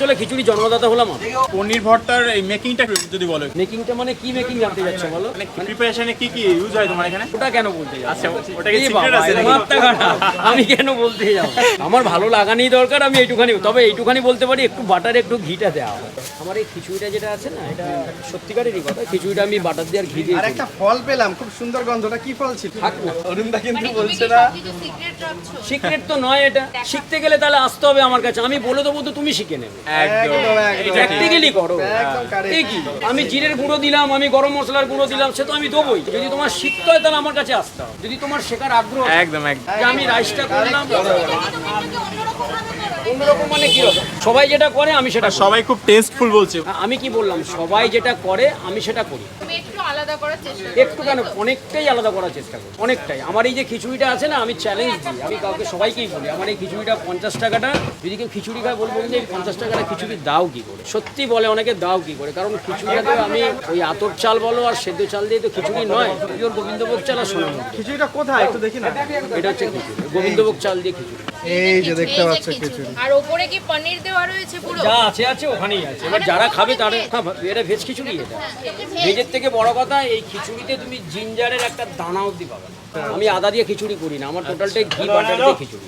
হলে খিচুড়ি জন্মদাতা হলাম আমি। পনির ভর্তার এই মেকিংটা যদি বলো, মেকিংটা মানে কি মেকিং জানতে যাচ্ছ বলো? মানে প্রিপারেশনে কি কি ইউজ হয় তোমার এখানে? ওটা কেন বলতে যাচ্ছ? আচ্ছা, ওটা কি এই সিক্রেট বাবা, আছে নাকি? মাথা খারাপ। আমি কেন বলতে যাব? আমার ভালো লাগানি দরকার, আমি এইটুখানি, তবে এইটুখানি বলতে পারি একটু বাটারে একটু ঘিটা দেওয়া হয়। আমার এই খিচুড়িটা যেটা আছে না, এটা সত্যিকারেরই কথা, খিচুড়িটা আমি বাটার দিয়ে আর ঘি দিয়ে আর একটা ফল পেলাম, খুব সুন্দর গন্ধটা, কি ফল ছিল? থাক না। অরুণদা কিন্তু মানে বলছে না। সিক্রেট তো নয় এটা, শিখতে গেলে তাহলে আসতে হবে আমার কাছে, আমি বলে দেবো তো তুমি শিখে নেবে। একদম একদম। প্র্যাকটিক্যালি করো। একদম correct। এই কি, আমি জিরের গুঁড়ো দিলাম, আমি গরম মশলার গুঁড়ো দিলাম, সে তো আমি দেবোই। যদি তোমার শিখতে হয় তাহলে আমার কাছে আসতে হবে, যদি তোমার শেখার আগ্রহ থাকে। একদম একদম। যে আমি রাইসটা করলাম অন্যরকম, মানে কি রকম, সবাই যেটা করে আমি সেটা করি। সবাই খুব টেস্টফুল বলছে। আমি কি বললাম, সবাই যেটা করে আমি সেটা করি। তুমি একটু আলাদা করার চেষ্টা একটু কেন, অনেকটাই আলাদা করার চেষ্টা করি, অনেকটাই। আমার এই যে খিচুড়িটা আছে না, আমি চ্যালেঞ্জ দিই, আমি কাউকে সবাইকেই বলি, আমার এই খিচুড়িটা 50 টাকাটা, যদি কেউ খিচুড়ি খায় বলবো যে এই 50 টাকাটা খিচুড়ি দাও কি করে। সত্যি বলে অনেকে, দাও কি করে, কারণ খিচুড়িটা আমি ওই আতর চাল বলো আর সেদ্ধ চাল দিয়ে তো খিচুড়ি নয়, পিওর গোবিন্দভোগ চাল আর সোনামুখ। খিচুড়িটা কোথায় একটু দেখি না। এটা হচ্ছে খিচুড়ি, গোবিন্দভোগ চাল দিয়ে খিচুড়ি। এই যে দেখতে এই যে পাচ্ছ খিচুড়ি। খিচুড়ি। আর ওপরে কি পনির দেওয়া রয়েছে পুরো? যা আছে আছে ওখানেই আছে, এবার যারা খাবে তারা, হ্যাঁ এটা ভেজ খিচুড়ি। এটা ভেজের থেকে বড় কথা, এই খিচুড়িতে তুমি জিঞ্জারের একটা দানা অব্দি পাবে না। আমি আদা দিয়ে খিচুড়ি করি না, আমার টোটালটাই ঘি বাটার দিয়ে খিচুড়ি।